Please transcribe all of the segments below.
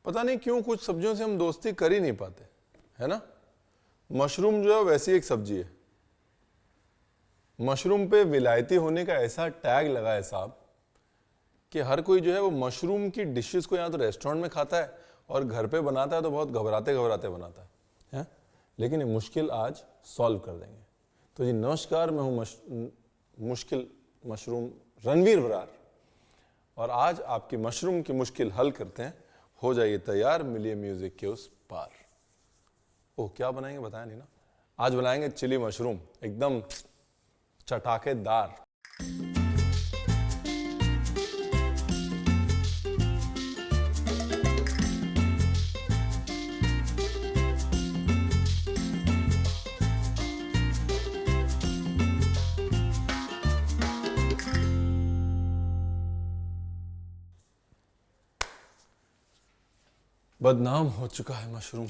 पता नहीं क्यों कुछ सब्जियों से हम दोस्ती कर ही नहीं पाते, है ना। मशरूम जो है वैसी एक सब्जी है। मशरूम पे विलायती होने का ऐसा टैग लगा है साहब कि हर कोई जो है वो मशरूम की डिशेस को या तो रेस्टोरेंट में खाता है और घर पे बनाता है तो बहुत घबराते घबराते बनाता है? लेकिन ये मुश्किल आज सॉल्व कर देंगे। तो जी नमस्कार, मैं हूँ मुश्किल मशरूम रणवीर बरार और आज आपकी मशरूम की मुश्किल हल करते हैं। हो जाइए तैयार, मिलिए म्यूजिक के उस पार। ओह क्या बनाएंगे बताया नहीं ना। आज बनाएंगे चिली मशरूम, एकदम चटाकेदार। बदनाम हो चुका है मशरूम।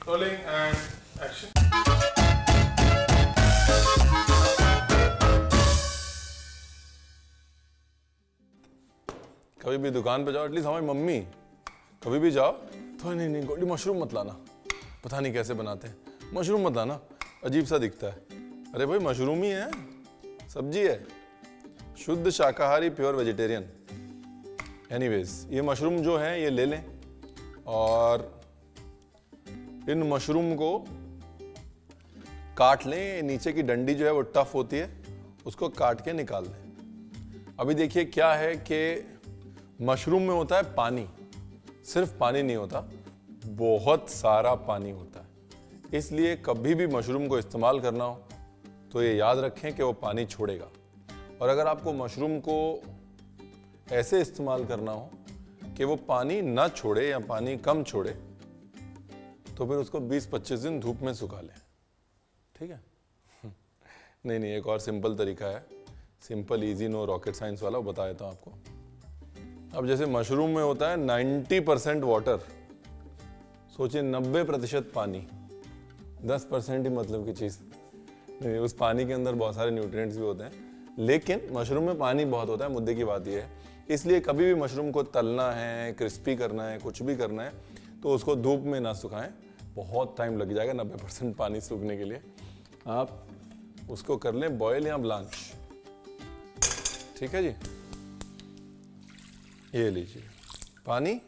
Rolling and action. कभी भी दुकान पे जाओ, एटलीस्ट हमारी मम्मी कभी भी जाओ तो नहीं गोल्डी मशरूम मत लाना, पता नहीं कैसे बनाते हैं, मशरूम मत लाना, अजीब सा दिखता है। अरे भाई मशरूम ही है, सब्जी है, शुद्ध शाकाहारी प्योर वेजिटेरियन। एनीवेज ये मशरूम जो है ये ले लें और इन मशरूम को काट लें। नीचे की डंडी जो है वो टफ होती है, उसको काट के निकाल लें। अभी देखिए क्या है कि मशरूम में होता है पानी, सिर्फ पानी नहीं होता, बहुत सारा पानी होता है। इसलिए कभी भी मशरूम को इस्तेमाल करना हो तो ये याद रखें कि वो पानी छोड़ेगा। और अगर आपको मशरूम को ऐसे इस्तेमाल करना हो कि वो पानी ना छोड़े या पानी कम छोड़े तो फिर उसको 20-25 दिन धूप में सुखा लें, ठीक है। नहीं एक और सिंपल तरीका है, simple easy no rocket science वाला, वो बता देता हूँ आपको। अब जैसे मशरूम में होता है 90% वाटर, सोचिए 90% पानी, 10% ही मतलब की चीज़ नहीं, उस पानी के अंदर बहुत सारे न्यूट्रिएंट्स भी होते हैं, लेकिन मशरूम में पानी बहुत होता है। मुद्दे की बात यह है, इसलिए कभी भी मशरूम को तलना है, क्रिस्पी करना है, कुछ भी करना है तो उसको धूप में ना सुखाएं, बहुत टाइम लग जाएगा 90% पानी सूखने के लिए। आप उसको कर लें बॉयल या ब्लांच, ठीक है जी। ये लीजिए पानी,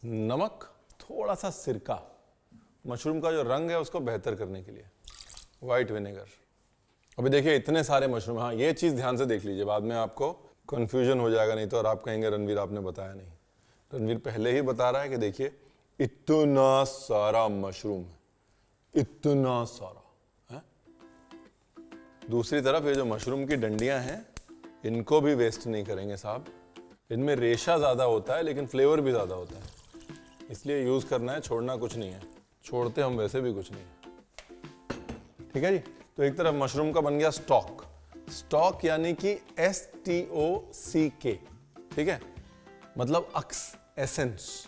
नमक, थोड़ा सा सिरका, मशरूम का जो रंग है उसको बेहतर करने के लिए, वाइट विनेगर। अभी देखिए इतने सारे मशरूम, हाँ ये चीज़ ध्यान से देख लीजिए, बाद में आपको कंफ्यूजन हो जाएगा नहीं तो, और आप कहेंगे रणवीर आपने बताया नहीं। रणवीर पहले ही बता रहा है कि देखिए इतना सारा मशरूम है, इतना सारा है। दूसरी तरफ ये जो मशरूम की डंडियां हैं इनको भी वेस्ट नहीं करेंगे साहब, इनमें रेशा ज़्यादा होता है लेकिन फ्लेवर भी ज़्यादा होता है, इसलिए यूज़ करना है, छोड़ना कुछ नहीं है। छोड़ते हम वैसे भी कुछ नहीं है, ठीक है जी। तो एक तरफ मशरूम का बन गया स्टॉक, स्टॉक यानी कि STOCK, ठीक है, मतलब अक्स, एसेंस।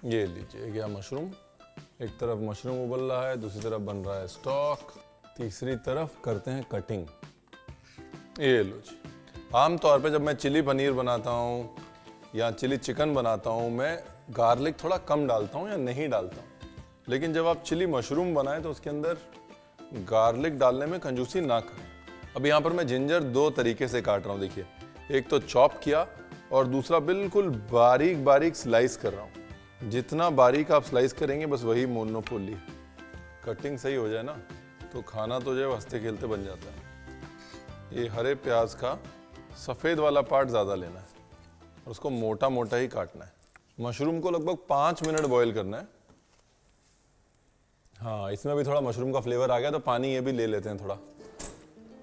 ये लीजिए गया मशरूम, एक तरफ मशरूम उबल रहा है, दूसरी तरफ बन रहा है स्टॉक, तीसरी तरफ करते हैं कटिंग। ये लो जी। आमतौर पे जब मैं चिली पनीर बनाता हूँ या चिली चिकन बनाता हूँ, मैं गार्लिक थोड़ा कम डालता हूँ या नहीं डालता हूँ, लेकिन जब आप चिली मशरूम बनाएं तो उसके अंदर गार्लिक डालने में कंजूसी ना करें। अब यहाँ पर मैं जिंजर 2 तरीके से काट रहा हूँ, देखिए, एक तो चॉप किया और दूसरा बिल्कुल बारीक बारीक स्लाइस कर रहा हूँ। जितना बारीक आप स्लाइस करेंगे बस वही मोनोपोली, कटिंग सही हो जाए ना तो खाना तो जो है हंसते खेलते बन जाता है। ये हरे प्याज का सफ़ेद वाला पार्ट ज़्यादा लेना है और उसको मोटा मोटा ही काटना है। मशरूम को लगभग 5 मिनट बॉईल करना है। हाँ इसमें भी थोड़ा मशरूम का फ्लेवर आ गया तो पानी ये भी ले लेते हैं, थोड़ा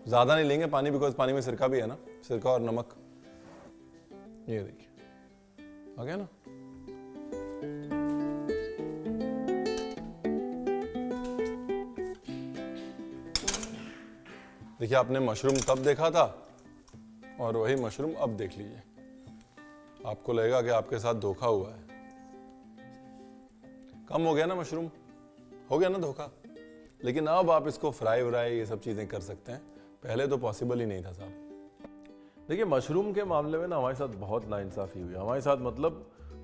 ज़्यादा नहीं लेंगे पानी, बिकॉज पानी में सिरका भी है ना, सिरका और नमक। ये देखिए आ गया ना। देखिए आपने मशरूम तब देखा था और वही मशरूम अब देख लीजिए, आपको लगेगा कि आपके साथ धोखा हुआ है। कम हो गया ना मशरूम, हो गया ना धोखा। लेकिन अब आप इसको फ्राई व्राई ये सब चीज़ें कर सकते हैं, पहले तो पॉसिबल ही नहीं था साहब। देखिए मशरूम के मामले में ना हमारे साथ बहुत नाइंसाफ़ी हुई। हमारे साथ मतलब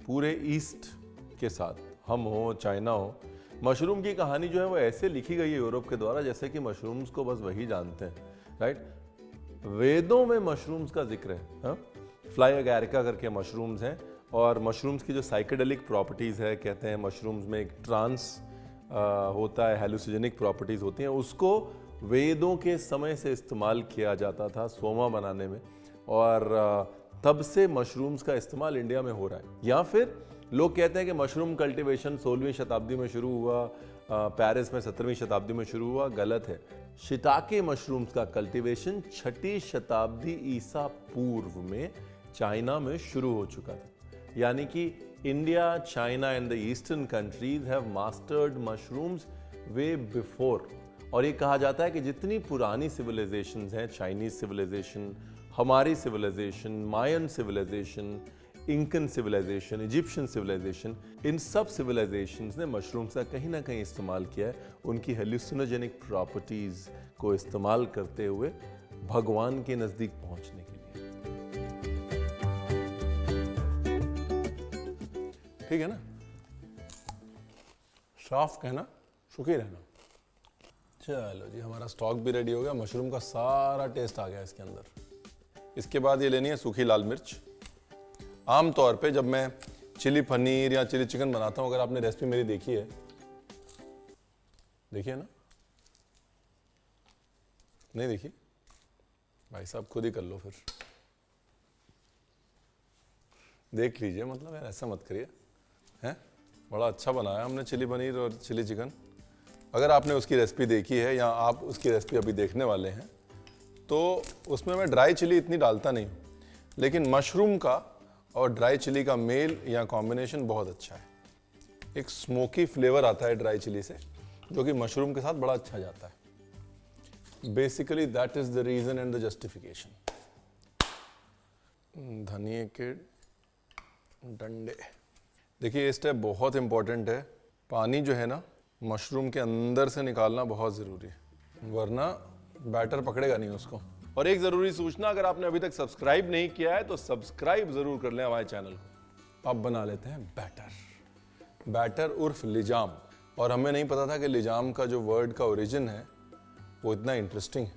पूरे ईस्ट के साथ, हम हो चाइना हो, मशरूम की कहानी जो है वो ऐसे लिखी गई है यूरोप के द्वारा जैसे कि मशरूम्स को बस वही जानते हैं, राइट। वेदों में मशरूम्स का जिक्र है, फ्लाई अगैरिका करके मशरूम्स हैं, और मशरूम्स की जो साइकेडेलिक प्रॉपर्टीज़ है, कहते हैं मशरूम्स में एक ट्रांस होता है, हेलुसिजेनिक प्रॉपर्टीज़ होती हैं, उसको वेदों के समय से इस्तेमाल किया जाता था सोमा बनाने में, और तब से मशरूम्स का इस्तेमाल इंडिया में हो रहा है। या फिर लोग कहते हैं कि मशरूम कल्टीवेशन 16वीं शताब्दी में शुरू हुआ, पेरिस में 17वीं शताब्दी में शुरू हुआ। गलत है। शिटाके मशरूम्स का कल्टीवेशन 6ठी शताब्दी ईसा पूर्व में चाइना में शुरू हो चुका था। यानी कि India, China and the eastern countries have mastered mushrooms way before. और ये कहा जाता है कि जितनी पुरानी सिविलाइजेशंस हैं, चाइनीज सिविलाइजेशन, हमारी civilisation, Mayan civilisation, Incan civilisation, Egyptian civilisation, इन सब सिविलाइजेशंस ने मशरूम्स का कहीं ना कहीं इस्तेमाल किया है उनकी हेलुसिनोजेनिक प्रॉपर्टीज को इस्तेमाल करते हुए भगवान के नजदीक पहुंचने के लिए। ठीक है ना, साफ कहना, सुखी रहना। चलो जी, हमारा स्टॉक भी रेडी हो गया, मशरूम का सारा टेस्ट आ गया इसके अंदर। इसके बाद ये लेनी है सूखी लाल मिर्च। आमतौर पे जब मैं चिली पनीर या चिली चिकन बनाता हूँ, अगर आपने रेसिपी मेरी देखी है, देखिए ना, नहीं देखी भाई साहब, खुद ही कर लो फिर, देख लीजिए, मतलब यार ऐसा मत करिए, हैं। बड़ा अच्छा बनाया हमने चिली पनीर और चिली चिकन। अगर आपने उसकी रेसिपी देखी है या आप उसकी रेसिपी अभी देखने वाले हैं, तो उसमें मैं ड्राई चिली इतनी डालता नहीं हूँ, लेकिन मशरूम का और ड्राई चिली का मेल या कॉम्बिनेशन बहुत अच्छा है। एक स्मोकी फ्लेवर आता है ड्राई चिली से, जो कि मशरूम के साथ बड़ा अच्छा जाता है। Basically that is the reason and the justification. धनिए के डंडे, देखिए ये स्टेप बहुत इंपॉर्टेंट है। पानी जो है ना मशरूम के अंदर से निकालना बहुत ज़रूरी है, वरना बैटर पकड़ेगा नहीं उसको। और एक ज़रूरी सूचना, अगर आपने अभी तक सब्सक्राइब नहीं किया है तो सब्सक्राइब ज़रूर कर लें हमारे चैनल को। अब बना लेते हैं बैटर। बैटर उर्फ लिजाम। और हमें नहीं पता था कि लिजाम का जो वर्ड का ओरिजिन है वो इतना इंटरेस्टिंग है।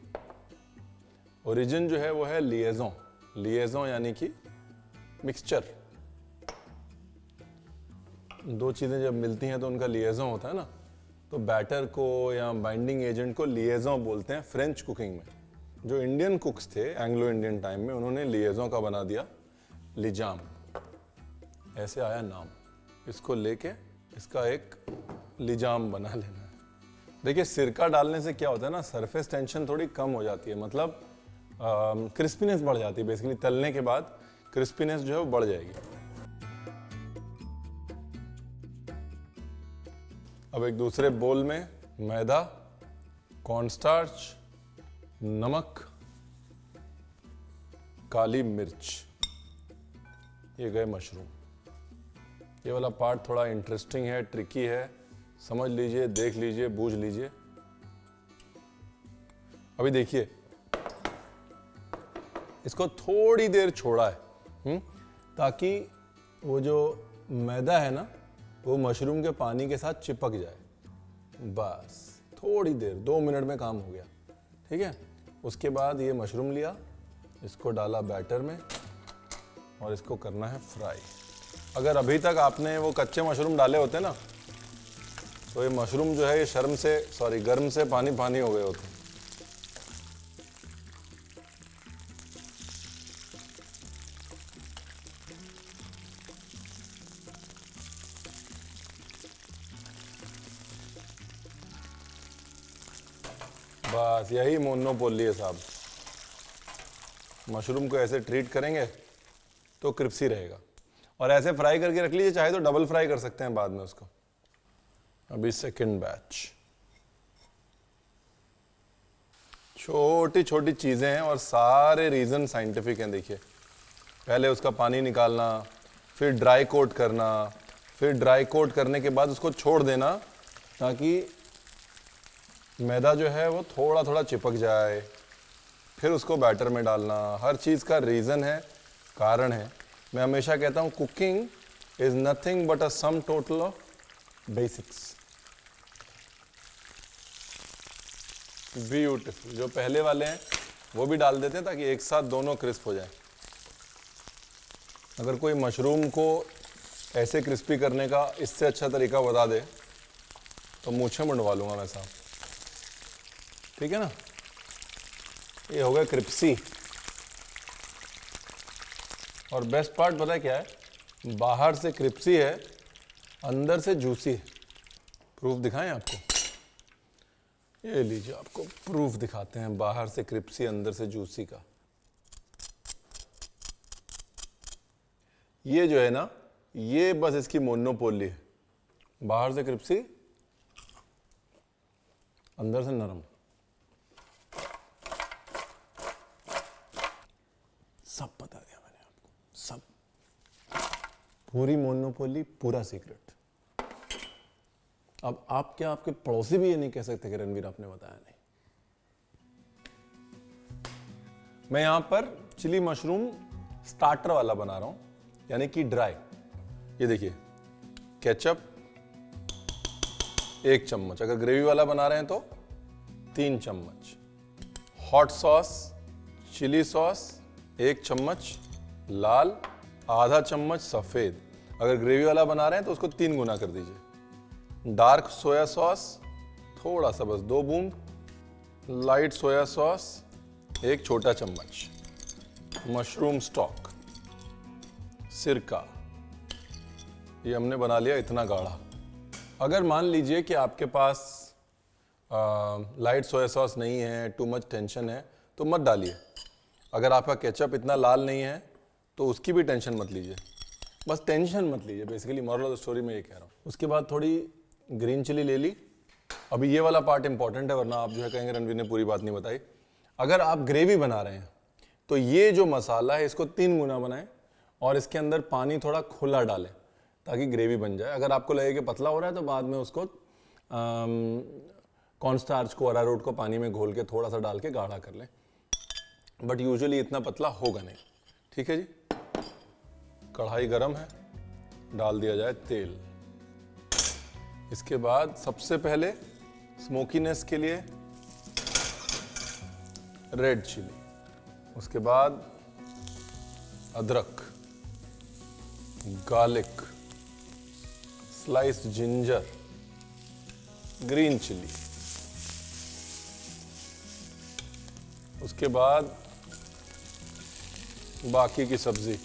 ओरिजिन जो है वो है लिएजों। लिएजों यानी कि मिक्सचर। दो चीज़ें जब मिलती हैं तो उनका लिएजों होता है ना, तो बैटर को या बाइंडिंग एजेंट को लिएजों बोलते हैं फ्रेंच कुकिंग में। जो इंडियन कुक्स थे एंग्लो इंडियन टाइम में, उन्होंने लिएजों का बना दिया लिजाम, ऐसे आया नाम। इसको लेके इसका एक लिजाम बना लेना है। देखिए सिरका डालने से क्या होता है ना, सरफेस टेंशन थोड़ी कम हो जाती है, मतलब क्रिस्पीनेस बढ़ जाती है। बेसिकली तलने के बाद क्रिस्पीनेस जो है वो बढ़ जाएगी। अब एक दूसरे बोल में मैदा, कॉर्नस्टार्च, नमक, काली मिर्च, ये गए मशरूम। ये वाला पार्ट थोड़ा इंटरेस्टिंग है, ट्रिकी है, समझ लीजिए, देख लीजिए, बूझ लीजिए। अभी देखिए, इसको थोड़ी देर छोड़ा है ताकि वो जो मैदा है ना वो मशरूम के पानी के साथ चिपक जाए। बस थोड़ी देर, 2 मिनट में काम हो गया। ठीक है। उसके बाद ये मशरूम लिया, इसको डाला बैटर में और इसको करना है फ्राई। अगर अभी तक आपने वो कच्चे मशरूम डाले होते ना, तो ये मशरूम जो है ये गर्म से पानी पानी हो गए होते। बस यही मोनोपोली है साहब। मशरूम को ऐसे ट्रीट करेंगे तो क्रिस्पी रहेगा। और ऐसे फ्राई करके रख लीजिए, चाहे तो डबल फ्राई कर सकते हैं बाद में उसको। अभी सेकंड बैच। छोटी छोटी चीजें हैं और सारे रीजन साइंटिफिक हैं। देखिए, पहले उसका पानी निकालना, फिर ड्राई कोट करना, फिर ड्राई कोट करने के बाद उसको छोड़ देना ताकि मैदा जो है वो थोड़ा थोड़ा चिपक जाए। फिर उसको बैटर में डालना, हर चीज़ का रीज़न है, कारण है। मैं हमेशा कहता हूँ cooking is nothing but a sum total of basics. Beautiful. जो पहले वाले हैं वो भी डाल देते हैं ताकि एक साथ दोनों क्रिस्प हो जाए। अगर कोई मशरूम को ऐसे क्रिस्पी करने का इससे अच्छा तरीका बता दे तो मूछें मुंडवा लूंगा मैं साहब। ठीक है ना, ये हो गया क्रिप्सी। और बेस्ट पार्ट पता है क्या है, बाहर से क्रिप्सी है, अंदर से जूसी है। प्रूफ दिखाएं आपको, ये लीजिए आपको प्रूफ दिखाते हैं, बाहर से क्रिप्सी अंदर से जूसी का। ये जो है ना, ये बस इसकी मोनोपोली है, बाहर से क्रिप्सी अंदर से नरम। सब बता दिया मैंने आपको, सब, पूरी मोनोपोली, पूरा सीक्रेट। अब आप क्या, आपके पड़ोसी भी ये नहीं कह सकते कि रणवीर आपने बताया नहीं। मैं यहां पर चिली मशरूम स्टार्टर वाला बना रहा हूं, यानी कि ड्राई। ये देखिए, केचप 1 चम्मच, अगर ग्रेवी वाला बना रहे हैं तो 3 चम्मच, हॉट सॉस, चिली सॉस 1 चम्मच, लाल आधा चम्मच, सफेद अगर ग्रेवी वाला बना रहे हैं तो उसको 3 गुना कर दीजिए, डार्क सोया सॉस थोड़ा सा, बस 2 बूंद, लाइट सोया सॉस 1 छोटा चम्मच, मशरूम स्टॉक, सिरका, ये हमने बना लिया इतना गाढ़ा। अगर मान लीजिए कि आपके पास लाइट सोया सॉस नहीं है, टू मच टेंशन है, तो मत डालिए। अगर आपका केचप इतना लाल नहीं है तो उसकी भी टेंशन मत लीजिए, बस टेंशन मत लीजिए। Basically moral of the story में ये कह रहा हूँ। उसके बाद थोड़ी ग्रीन चिली ले ली। अभी ये वाला पार्ट इंपॉर्टेंट है, वरना आप जो है कहेंगे रणवीर ने पूरी बात नहीं बताई। अगर आप ग्रेवी बना रहे हैं तो ये जो मसाला है इसको 3 गुना बनाएं और इसके अंदर पानी थोड़ा खुला डालें ताकि ग्रेवी बन जाए। अगर आपको लगे कि पतला हो रहा है तो बाद में उसको कॉर्नस्टार्च को, अरारोट को पानी में घोल के थोड़ा सा डाल के गाढ़ा कर लें, बट यूजुअली इतना पतला होगा नहीं। ठीक है जी, कढ़ाई गरम है, डाल दिया जाए तेल। इसके बाद सबसे पहले स्मोकीनेस के लिए रेड चिली, उसके बाद अदरक, garlic, sliced ginger, green chilli, उसके बाद बाकी की सब्जी।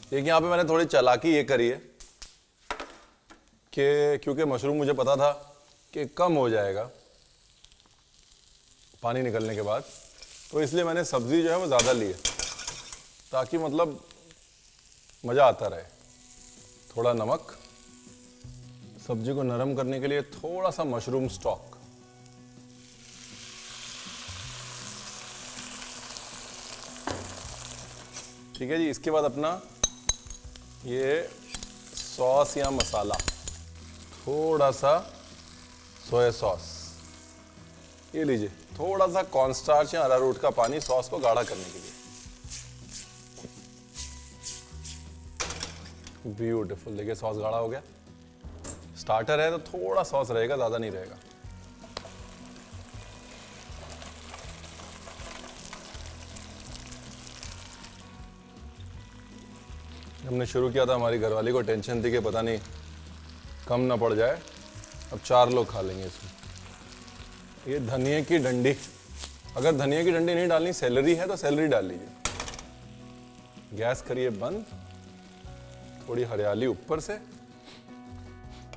देखिए यहाँ पे मैंने थोड़ी चालाकी ये करी है कि क्योंकि मशरूम मुझे पता था कि कम हो जाएगा पानी निकलने के बाद, तो इसलिए मैंने सब्जी जो है वो ज़्यादा ली है ताकि मतलब मज़ा आता रहे। थोड़ा नमक, सब्जी को नरम करने के लिए थोड़ा सा मशरूम स्टॉक, ठीक है जी। इसके बाद अपना ये सॉस या मसाला, थोड़ा सा सोया सॉस, ये लीजिए, थोड़ा सा कॉर्नस्टार्च या अरारोट का पानी सॉस को गाढ़ा करने के लिए। ब्यूटीफुल, देखिए सॉस गाढ़ा हो गया। स्टार्टर है तो थोड़ा सॉस रहेगा, ज़्यादा नहीं रहेगा। हमने शुरू किया था, हमारी घरवाली को टेंशन थी कि पता नहीं कम ना पड़ जाए, अब 4 लोग खा लेंगे इसमें। ये धनिया की डंडी, अगर धनिया की डंडी नहीं डालनी, सेलरी है तो सेलरी डाल लीजिए। गैस करिए बंद, थोड़ी हरियाली ऊपर से।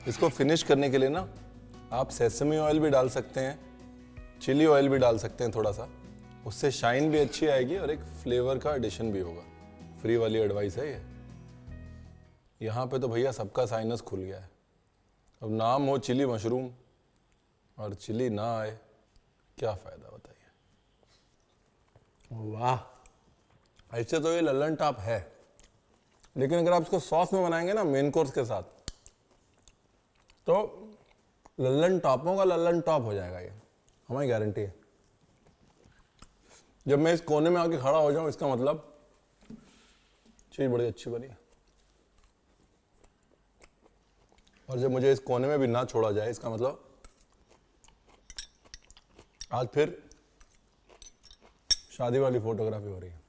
इसको फिनिश करने के लिए ना आप सेसमी ऑयल भी डाल सकते हैं, चिली ऑयल भी डाल सकते हैं थोड़ा सा, उससे शाइन भी अच्छी आएगी और एक फ्लेवर का एडिशन भी होगा। फ्री वाली एडवाइस है ये। यहाँ पे तो भैया सबका साइनस खुल गया है। अब नाम हो चिली मशरूम और चिली ना आए, क्या फ़ायदा बताइए। वाह, ऐसे तो ये लल्लन टॉप है, लेकिन अगर आप इसको सॉस में बनाएंगे ना मेन कोर्स के साथ, तो लल्लन टॉपों का लल्लन टॉप हो जाएगा ये। हमारी गारंटी है। जब मैं इस कोने में आके खड़ा हो जाऊं इसका मतलब चीज बड़ी अच्छी बनी है। और जब मुझे इस कोने में भी ना छोड़ा जाए इसका मतलब आज फिर शादी वाली फोटोग्राफी हो रही है।